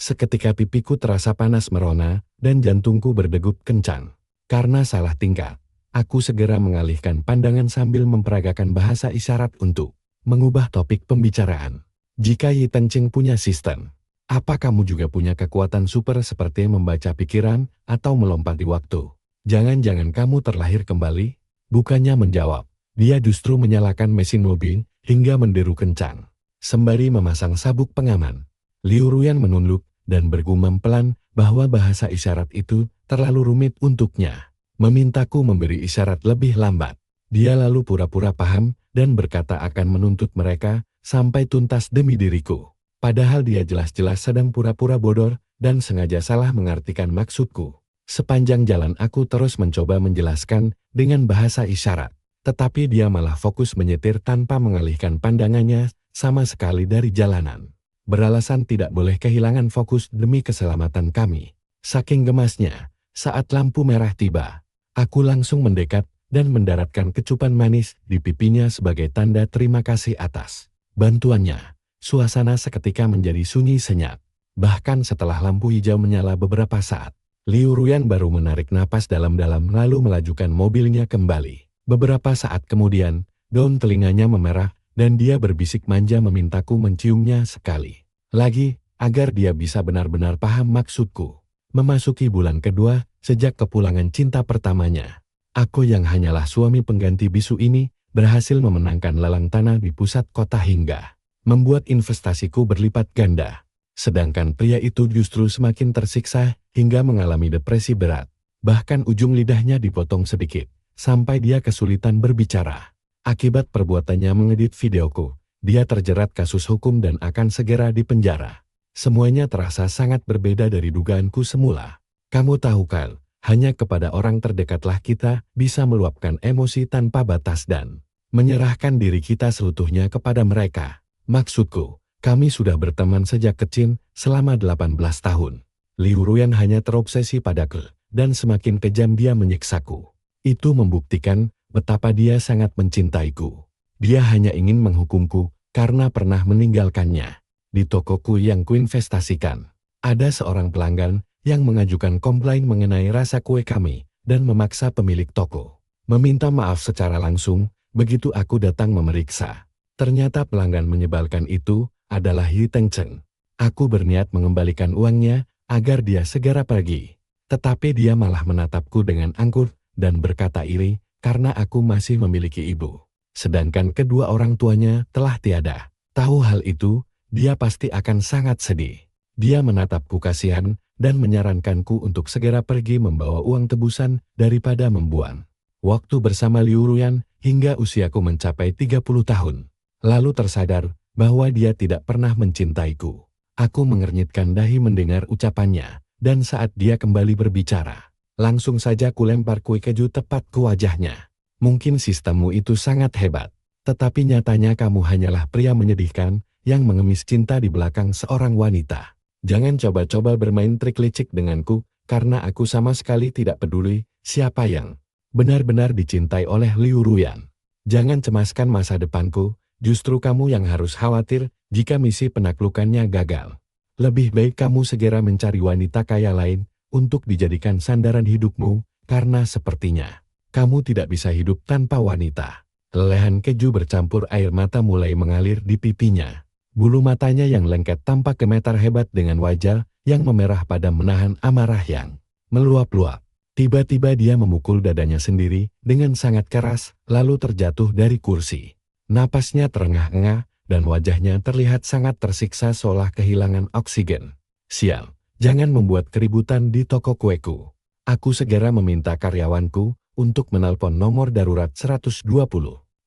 Seketika pipiku terasa panas merona dan jantungku berdegup kencang. Karena salah tingkah, aku segera mengalihkan pandangan sambil memperagakan bahasa isyarat untuk mengubah topik pembicaraan. Jika Yi Tengcheng punya sistem, apa kamu juga punya kekuatan super seperti membaca pikiran atau melompati waktu? Jangan-jangan kamu terlahir kembali? Bukannya menjawab, dia justru menyalakan mesin mobil hingga menderu kencang. Sembari memasang sabuk pengaman, Liu Ruyan menunduk dan bergumam pelan bahwa bahasa isyarat itu terlalu rumit untuknya. Memintaku memberi isyarat lebih lambat. Dia lalu pura-pura paham dan berkata akan menuntut mereka sampai tuntas demi diriku. Padahal dia jelas-jelas sedang pura-pura bodoh dan sengaja salah mengartikan maksudku. Sepanjang jalan aku terus mencoba menjelaskan dengan bahasa isyarat, tetapi dia malah fokus menyetir tanpa mengalihkan pandangannya sama sekali dari jalanan. Beralasan tidak boleh kehilangan fokus demi keselamatan kami. Saking gemasnya, saat lampu merah tiba, aku langsung mendekat dan mendaratkan kecupan manis di pipinya sebagai tanda terima kasih atas bantuannya. Suasana seketika menjadi sunyi senyap. Bahkan setelah lampu hijau menyala beberapa saat, Liu Ruyan baru menarik napas dalam-dalam lalu melajukan mobilnya kembali. Beberapa saat kemudian, daun telinganya memerah dan dia berbisik manja memintaku menciumnya sekali lagi agar dia bisa benar-benar paham maksudku. Memasuki bulan kedua sejak kepulangan cinta pertamanya, aku yang hanyalah suami pengganti bisu ini berhasil memenangkan lelang tanah di pusat kota hingga membuat investasiku berlipat ganda. Sedangkan pria itu justru semakin tersiksa hingga mengalami depresi berat. Bahkan ujung lidahnya dipotong sedikit, sampai dia kesulitan berbicara. Akibat perbuatannya mengedit videoku, dia terjerat kasus hukum dan akan segera dipenjara. Semuanya terasa sangat berbeda dari dugaanku semula. Kamu tahu kan, hanya kepada orang terdekatlah kita bisa meluapkan emosi tanpa batas dan menyerahkan diri kita seutuhnya kepada mereka. Maksudku, kami sudah berteman sejak kecil selama 18 tahun. Liu Ruyan hanya terobsesi padaku, dan semakin kejam dia menyiksaku. Itu membuktikan betapa dia sangat mencintaiku. Dia hanya ingin menghukumku karena pernah meninggalkannya. Di tokoku yang kuinvestasikan, ada seorang pelanggan yang mengajukan komplain mengenai rasa kue kami dan memaksa pemilik toko Meminta maaf secara langsung, begitu aku datang memeriksa. Ternyata pelanggan menyebalkan itu adalah Yi Tengcheng. Aku berniat mengembalikan uangnya agar dia segera pergi. Tetapi dia malah menatapku dengan angkuh dan berkata iri karena aku masih memiliki ibu. Sedangkan kedua orang tuanya telah tiada. Tahu hal itu, dia pasti akan sangat sedih. Dia menatapku kasihan dan menyarankanku untuk segera pergi membawa uang tebusan daripada membuang waktu bersama Liu Ruyan hingga usiaku mencapai 30 tahun. Lalu tersadar bahwa dia tidak pernah mencintaiku. Aku mengernyitkan dahi mendengar ucapannya, dan saat dia kembali berbicara, langsung saja kulempar kue keju tepat ke wajahnya. Mungkin sistemmu itu sangat hebat, tetapi nyatanya kamu hanyalah pria menyedihkan yang mengemis cinta di belakang seorang wanita. Jangan coba-coba bermain trik licik denganku, karena aku sama sekali tidak peduli siapa yang benar-benar dicintai oleh Liu Ruyan. Jangan cemaskan masa depanku, justru kamu yang harus khawatir jika misi penaklukannya gagal. Lebih baik kamu segera mencari wanita kaya lain untuk dijadikan sandaran hidupmu, karena sepertinya kamu tidak bisa hidup tanpa wanita. Lelehan keju bercampur air mata mulai mengalir di pipinya. Bulu matanya yang lengket tampak gemetar hebat dengan wajah yang memerah pada menahan amarah yang meluap-luap. Tiba-tiba dia memukul dadanya sendiri dengan sangat keras, lalu terjatuh dari kursi. Napasnya terengah-engah, dan wajahnya terlihat sangat tersiksa seolah kehilangan oksigen. Sial, jangan membuat keributan di toko kueku. Aku segera meminta karyawanku untuk menelpon nomor darurat 120.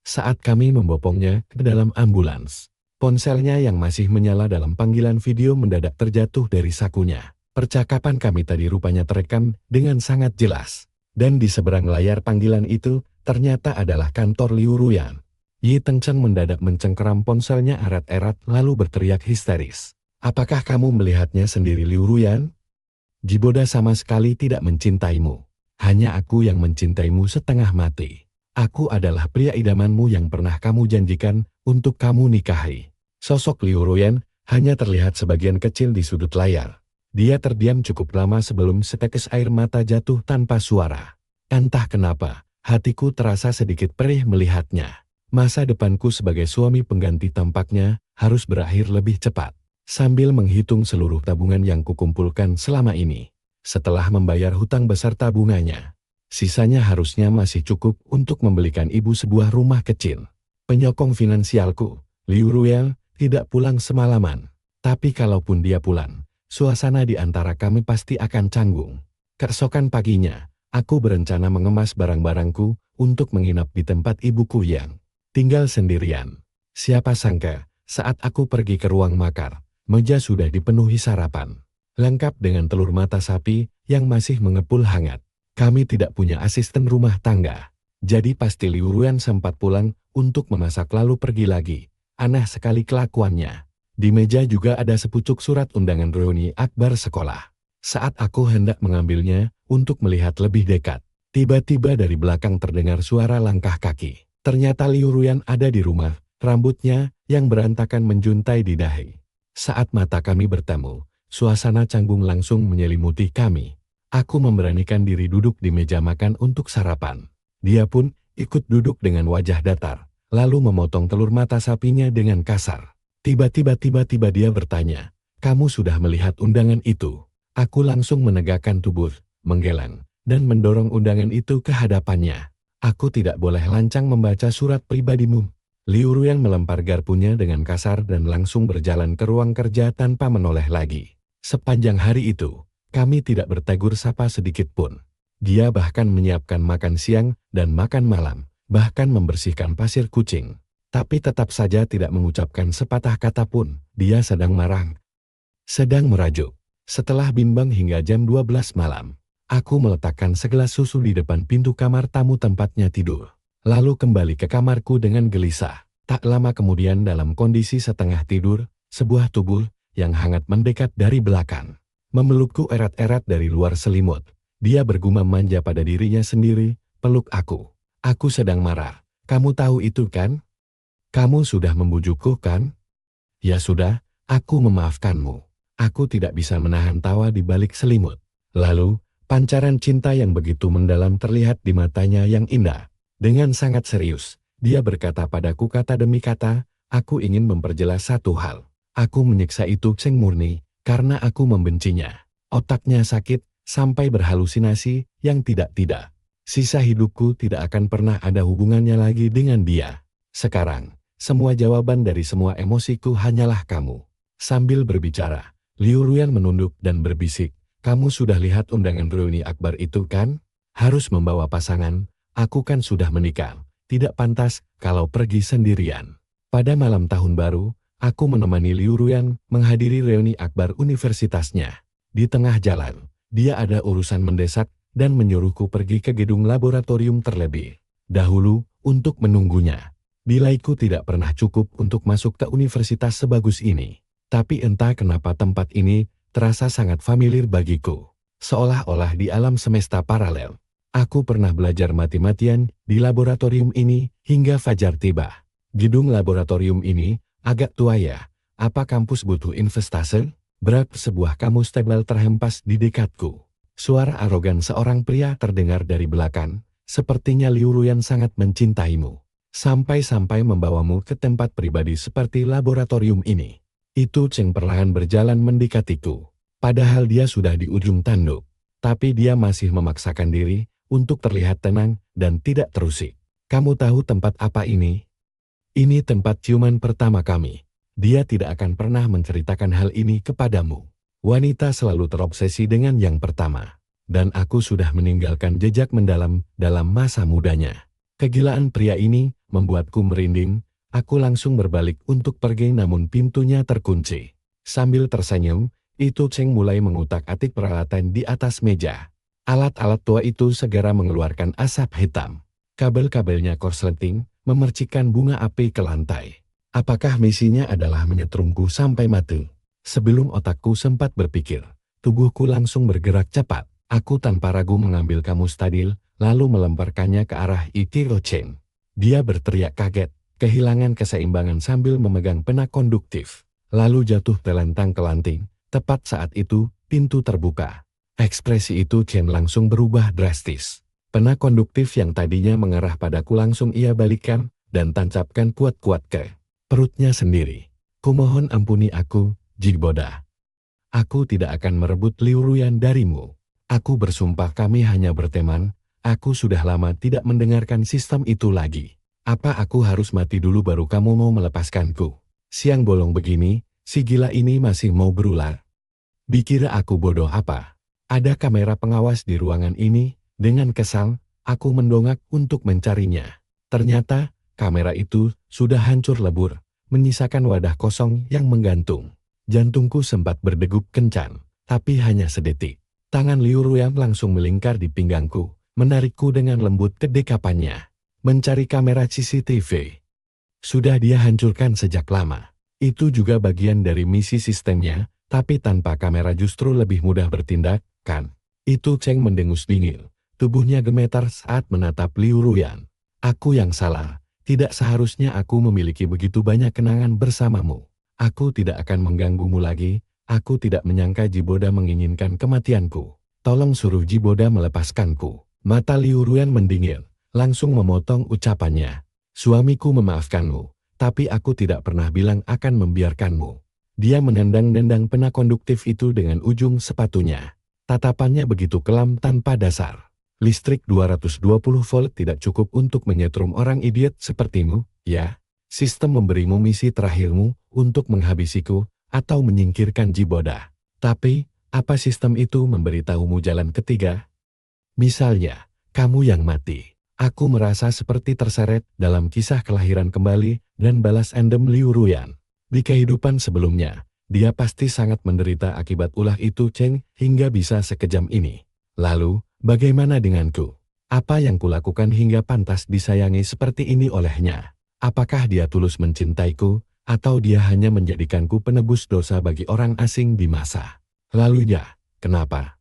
Saat kami membopongnya ke dalam ambulans, ponselnya yang masih menyala dalam panggilan video mendadak terjatuh dari sakunya. Percakapan kami tadi rupanya terekam dengan sangat jelas. Dan di seberang layar panggilan itu, ternyata adalah kantor Liu Ruyan. Yi Tengcheng mendadak mencengkeram ponselnya erat-erat lalu berteriak histeris. Apakah kamu melihatnya sendiri Liu Ruyan? Jiboda sama sekali tidak mencintaimu. Hanya aku yang mencintaimu setengah mati. Aku adalah pria idamanmu yang pernah kamu janjikan untuk kamu nikahi. Sosok Liu Ruyan hanya terlihat sebagian kecil di sudut layar. Dia terdiam cukup lama sebelum setetes air mata jatuh tanpa suara. Entah kenapa, hatiku terasa sedikit perih melihatnya. Masa depanku sebagai suami pengganti tampaknya harus berakhir lebih cepat. Sambil menghitung seluruh tabungan yang kukumpulkan selama ini, setelah membayar hutang beserta bunganya, sisanya harusnya masih cukup untuk membelikan ibu sebuah rumah kecil. Penyokong finansialku, Liu Ruyan, tidak pulang semalaman. Tapi kalaupun dia pulang, suasana di antara kami pasti akan canggung. Keesokan paginya, aku berencana mengemas barang-barangku untuk menginap di tempat ibuku yang tinggal sendirian. Siapa sangka, saat aku pergi ke ruang makar, meja sudah dipenuhi sarapan. Lengkap dengan telur mata sapi yang masih mengepul hangat. Kami tidak punya asisten rumah tangga. Jadi pasti Liu Ruyan sempat pulang untuk memasak lalu pergi lagi. Aneh sekali kelakuannya. Di meja juga ada sepucuk surat undangan reuni akbar sekolah. Saat aku hendak mengambilnya untuk melihat lebih dekat, tiba-tiba dari belakang terdengar suara langkah kaki. Ternyata Liu Ruyan ada di rumah, rambutnya yang berantakan menjuntai di dahi. Saat mata kami bertemu, suasana canggung langsung menyelimuti kami. Aku memberanikan diri duduk di meja makan untuk sarapan. Dia pun ikut duduk dengan wajah datar, lalu memotong telur mata sapinya dengan kasar. Tiba-tiba dia bertanya, "Kamu sudah melihat undangan itu?" Aku langsung menegakkan tubuh, menggeleng, dan mendorong undangan itu ke hadapannya. "Aku tidak boleh lancang membaca surat pribadimu." Liu Ruyan melempar garpunya dengan kasar dan langsung berjalan ke ruang kerja tanpa menoleh lagi. Sepanjang hari itu, kami tidak bertegur sapa sedikit pun. Dia bahkan menyiapkan makan siang dan makan malam, bahkan membersihkan pasir kucing. Tapi tetap saja tidak mengucapkan sepatah kata pun. Dia sedang marah, sedang merajuk. Setelah bimbang hingga jam 12 malam, aku meletakkan segelas susu di depan pintu kamar tamu tempatnya tidur. Lalu kembali ke kamarku dengan gelisah. Tak lama kemudian dalam kondisi setengah tidur, sebuah tubuh yang hangat mendekat dari belakang. Memelukku erat-erat dari luar selimut. Dia bergumam manja pada dirinya sendiri, "Peluk aku. Aku sedang marah. Kamu tahu itu kan? Kamu sudah membujukku kan?" "Ya sudah, aku memaafkanmu." Aku tidak bisa menahan tawa di balik selimut. Lalu, pancaran cinta yang begitu mendalam terlihat di matanya yang indah. Dengan sangat serius, dia berkata padaku kata demi kata, aku ingin memperjelas satu hal. Aku menyiksa itu Cheng murni, karena aku membencinya. Otaknya sakit, sampai berhalusinasi, yang tidak-tidak. Sisa hidupku tidak akan pernah ada hubungannya lagi dengan dia. Sekarang, semua jawaban dari semua emosiku hanyalah kamu. Sambil berbicara, Liu Ruyan menunduk dan berbisik, kamu sudah lihat undangan reuni akbar itu kan? Harus membawa pasangan, aku kan sudah menikah. Tidak pantas kalau pergi sendirian. Pada malam tahun baru, aku menemani Liu Ruyan menghadiri reuni akbar universitasnya. Di tengah jalan, dia ada urusan mendesak dan menyuruhku pergi ke gedung laboratorium terlebih dahulu untuk menunggunya. Nilaiku tidak pernah cukup untuk masuk ke universitas sebagus ini. Tapi entah kenapa tempat ini terasa sangat familiar bagiku. Seolah-olah di alam semesta paralel. Aku pernah belajar mati-matian di laboratorium ini hingga fajar tiba. Gedung laboratorium ini agak tua ya. Apa kampus butuh investase? Berat sebuah kamus tebal terhempas di dekatku. Suara arogan seorang pria terdengar dari belakang. Sepertinya Liu Ruyan sangat mencintaimu. Sampai-sampai membawamu ke tempat pribadi seperti laboratorium ini. Itu Cheng perlahan berjalan mendekatiku. Padahal dia sudah di ujung tanduk. Tapi dia masih memaksakan diri untuk terlihat tenang dan tidak terusik. Kamu tahu tempat apa ini? Ini tempat ciuman pertama kami. Dia tidak akan pernah menceritakan hal ini kepadamu. Wanita selalu terobsesi dengan yang pertama. Dan aku sudah meninggalkan jejak mendalam dalam masa mudanya. Kegilaan pria ini membuatku merinding. Aku langsung berbalik untuk pergi namun pintunya terkunci. Sambil tersenyum, itu Cheng mulai mengutak-atik peralatan di atas meja. Alat-alat tua itu segera mengeluarkan asap hitam. Kabel-kabelnya korsleting, memercikkan bunga api ke lantai. Apakah misinya adalah menyetrumku sampai mati? Sebelum otakku sempat berpikir, tubuhku langsung bergerak cepat. Aku tanpa ragu mengambil kamus tadil, lalu melemparkannya ke arah Ikiro Chen. Dia berteriak kaget, kehilangan keseimbangan sambil memegang pena konduktif. Lalu jatuh telentang ke lantai. Tepat saat itu, pintu terbuka. Ekspresi itu Chen langsung berubah drastis. Pena konduktif yang tadinya mengarah padaku langsung ia balikan, dan tancapkan kuat-kuat ke perutnya sendiri. Kumohon ampuni aku, Jiboda. Aku tidak akan merebut Liu Ruyan darimu. Aku bersumpah kami hanya berteman, aku sudah lama tidak mendengarkan sistem itu lagi. Apa aku harus mati dulu baru kamu mau melepaskanku? Siang bolong begini, si gila ini masih mau berular. Dikira aku bodoh apa? Ada kamera pengawas di ruangan ini, dengan kesal, aku mendongak untuk mencarinya. Ternyata, kamera itu sudah hancur lebur, menyisakan wadah kosong yang menggantung. Jantungku sempat berdegup kencang, tapi hanya sedetik. Tangan Liu Ruyan langsung melingkar di pinggangku, menarikku dengan lembut ke dekapannya. Mencari kamera CCTV. Sudah dia hancurkan sejak lama. Itu juga bagian dari misi sistemnya, tapi tanpa kamera justru lebih mudah bertindak, kan? Itu Cheng mendengus dingin. Tubuhnya gemetar saat menatap Liu Ruyan. Aku yang salah. Tidak seharusnya aku memiliki begitu banyak kenangan bersamamu. Aku tidak akan mengganggumu lagi. Aku tidak menyangka Jiboda menginginkan kematianku. Tolong suruh Jiboda melepaskanku. Mata Liu Ruyan mendingin, langsung memotong ucapannya. Suamiku memaafkanmu, tapi aku tidak pernah bilang akan membiarkanmu. Dia menendang-nendang pena konduktif itu dengan ujung sepatunya. Tatapannya begitu kelam tanpa dasar. Listrik 220 volt tidak cukup untuk menyetrum orang idiot sepertimu, ya? Sistem memberimu misi terakhirmu untuk menghabisiku, atau menyingkirkan Jiboda. Tapi, apa sistem itu memberitahumu jalan ketiga? Misalnya, kamu yang mati. Aku merasa seperti terseret dalam kisah kelahiran kembali dan balas endem Liu Ruyan. Di kehidupan sebelumnya, dia pasti sangat menderita akibat ulah itu Cheng hingga bisa sekejam ini. Lalu, bagaimana denganku? Apa yang kulakukan hingga pantas disayangi seperti ini olehnya? Apakah dia tulus mencintaiku? Atau dia hanya menjadikanku penebus dosa bagi orang asing di masa lalunya? Kenapa?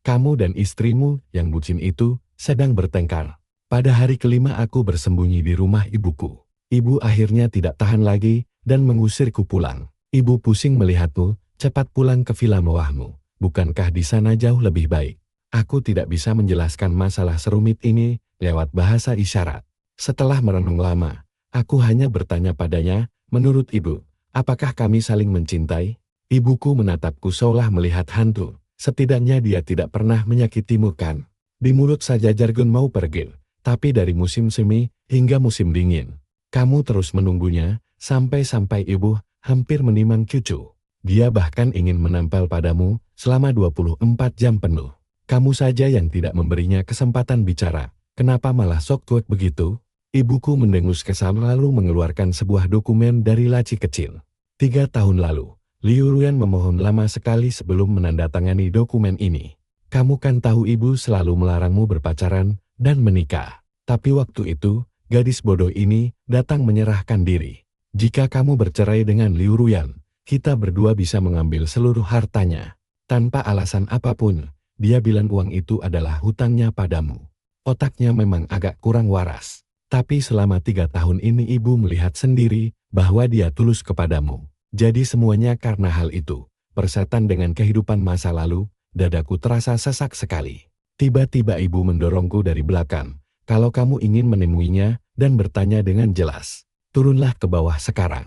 Kamu dan istrimu yang bucin itu sedang bertengkar. Pada hari kelima aku bersembunyi di rumah ibuku. Ibu akhirnya tidak tahan lagi dan mengusirku pulang. Ibu pusing melihatmu, cepat pulang ke villa mewahmu. Bukankah di sana jauh lebih baik? Aku tidak bisa menjelaskan masalah serumit ini lewat bahasa isyarat. Setelah merenung lama, aku hanya bertanya padanya, menurut ibu, apakah kami saling mencintai? Ibuku menatapku seolah melihat hantu. Setidaknya dia tidak pernah menyakitimu kan? Di mulut saja jargon mau pergi, tapi dari musim semi hingga musim dingin, kamu terus menunggunya, sampai-sampai ibu hampir menimang cucu. Dia bahkan ingin menempel padamu selama 24 jam penuh. Kamu saja yang tidak memberinya kesempatan bicara. Kenapa malah sok kuat begitu? Ibuku mendengus kesal lalu mengeluarkan sebuah dokumen dari laci kecil. 3 tahun lalu, Liu Ruyan memohon lama sekali sebelum menandatangani dokumen ini. Kamu kan tahu ibu selalu melarangmu berpacaran dan menikah. Tapi waktu itu, gadis bodoh ini datang menyerahkan diri. Jika kamu bercerai dengan Liu Ruyan, kita berdua bisa mengambil seluruh hartanya. Tanpa alasan apapun, dia bilang uang itu adalah hutangnya padamu. Otaknya memang agak kurang waras. Tapi selama 3 tahun ini ibu melihat sendiri bahwa dia tulus kepadamu. Jadi semuanya karena hal itu. Persetan dengan kehidupan masa lalu, dadaku terasa sesak sekali. Tiba-tiba ibu mendorongku dari belakang. Kalau kamu ingin menemuinya dan bertanya dengan jelas, turunlah ke bawah sekarang.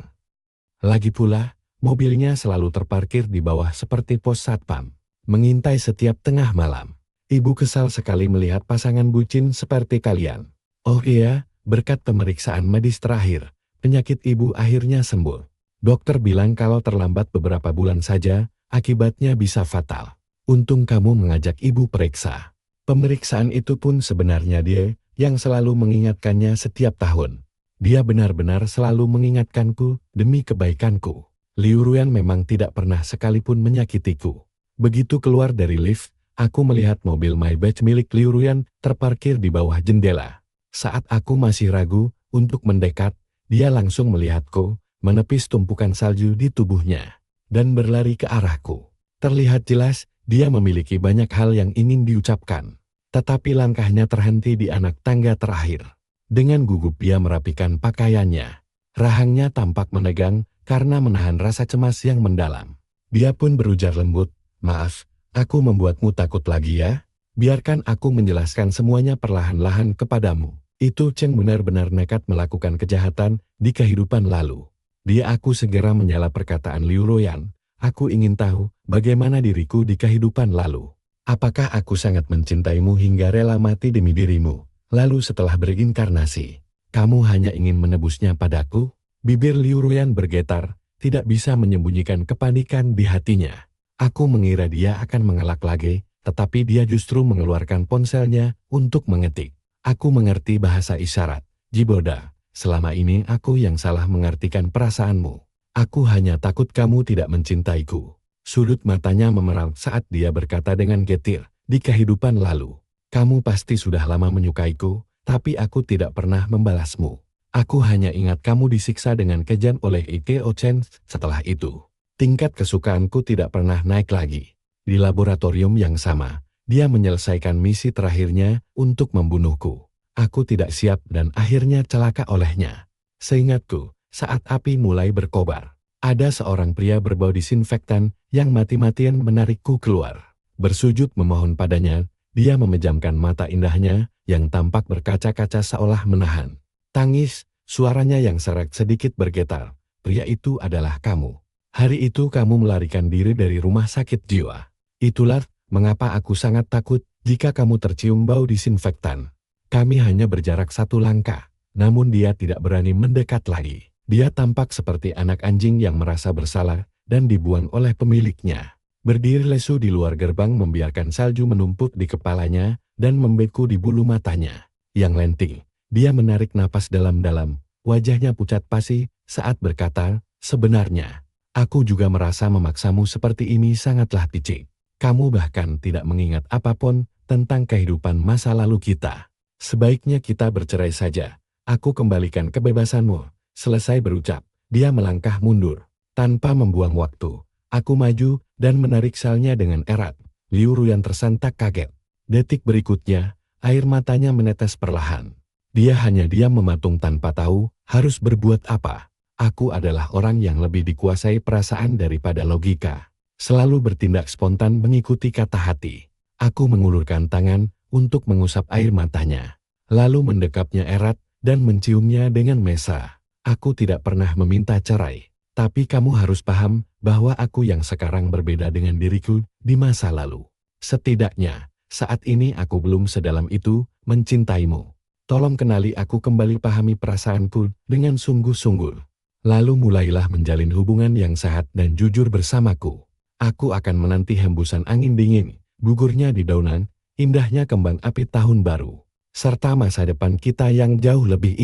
Lagi pula, mobilnya selalu terparkir di bawah seperti pos satpam, mengintai setiap tengah malam. Ibu kesal sekali melihat pasangan bucin seperti kalian. Oh iya, berkat pemeriksaan medis terakhir, penyakit ibu akhirnya sembuh. Dokter bilang kalau terlambat beberapa bulan saja, akibatnya bisa fatal. Untung kamu mengajak ibu periksa. Pemeriksaan itu pun sebenarnya dia yang selalu mengingatkannya setiap tahun. Dia benar-benar selalu mengingatkanku demi kebaikanku. Liu Ruyan memang tidak pernah sekalipun menyakitiku. Begitu keluar dari lift, aku melihat mobil Maybach milik Liu Ruyan terparkir di bawah jendela. Saat aku masih ragu untuk mendekat, dia langsung melihatku, menepis tumpukan salju di tubuhnya, dan berlari ke arahku. Terlihat jelas, dia memiliki banyak hal yang ingin diucapkan. Tetapi langkahnya terhenti di anak tangga terakhir. Dengan gugup dia merapikan pakaiannya. Rahangnya tampak menegang karena menahan rasa cemas yang mendalam. Dia pun berujar lembut, "Maaf, aku membuatmu takut lagi ya? Biarkan aku menjelaskan semuanya perlahan-lahan kepadamu." Itu Cheng benar-benar nekat melakukan kejahatan di kehidupan lalu. Aku segera menyela perkataan Liu Ruyan. Aku ingin tahu bagaimana diriku di kehidupan lalu. Apakah aku sangat mencintaimu hingga rela mati demi dirimu? Lalu setelah berinkarnasi, kamu hanya ingin menebusnya padaku? Bibir Liu Ruyan bergetar, tidak bisa menyembunyikan kepanikan di hatinya. Aku mengira dia akan mengelak lagi, tetapi dia justru mengeluarkan ponselnya untuk mengetik. Aku mengerti bahasa isyarat. Jiboda, selama ini aku yang salah mengartikan perasaanmu. Aku hanya takut kamu tidak mencintaiku. Sudut matanya memerang saat dia berkata dengan getir, di kehidupan lalu. Kamu pasti sudah lama menyukaiku, tapi aku tidak pernah membalasmu. Aku hanya ingat kamu disiksa dengan kejam oleh Ike Ochen. Setelah itu, tingkat kesukaanku tidak pernah naik lagi. Di laboratorium yang sama, dia menyelesaikan misi terakhirnya untuk membunuhku. Aku tidak siap dan akhirnya celaka olehnya. Seingatku, saat api mulai berkobar, ada seorang pria berbau disinfektan yang mati-matian menarikku keluar. Bersujud memohon padanya, dia memejamkan mata indahnya yang tampak berkaca-kaca seolah menahan tangis, suaranya yang serak sedikit bergetar. Pria itu adalah kamu. Hari itu kamu melarikan diri dari rumah sakit jiwa. Itulah mengapa aku sangat takut jika kamu tercium bau disinfektan. Kami hanya berjarak 1 langkah, namun dia tidak berani mendekat lagi. Dia tampak seperti anak anjing yang merasa bersalah dan dibuang oleh pemiliknya. Berdiri lesu di luar gerbang membiarkan salju menumpuk di kepalanya dan membeku di bulu matanya yang lenting. Dia menarik napas dalam-dalam, wajahnya pucat pasi saat berkata, "Sebenarnya, aku juga merasa memaksamu seperti ini sangatlah picik. Kamu bahkan tidak mengingat apapun tentang kehidupan masa lalu kita. Sebaiknya kita bercerai saja. Aku kembalikan kebebasanmu." Selesai berucap, dia melangkah mundur. Tanpa membuang waktu, aku maju dan menarik salnya dengan erat. Liu Ruyan tersentak kaget. Detik berikutnya, air matanya menetes perlahan. Dia hanya diam mematung tanpa tahu harus berbuat apa. Aku adalah orang yang lebih dikuasai perasaan daripada logika. Selalu bertindak spontan mengikuti kata hati. Aku mengulurkan tangan untuk mengusap air matanya, lalu mendekapnya erat dan menciumnya dengan mesa. Aku tidak pernah meminta cerai. Tapi kamu harus paham bahwa aku yang sekarang berbeda dengan diriku di masa lalu. Setidaknya, saat ini aku belum sedalam itu mencintaimu. Tolong kenali aku kembali, pahami perasaanku dengan sungguh-sungguh. Lalu mulailah menjalin hubungan yang sehat dan jujur bersamaku. Aku akan menanti hembusan angin dingin, gugurnya dedaunan, indahnya kembang api tahun baru, serta masa depan kita yang jauh lebih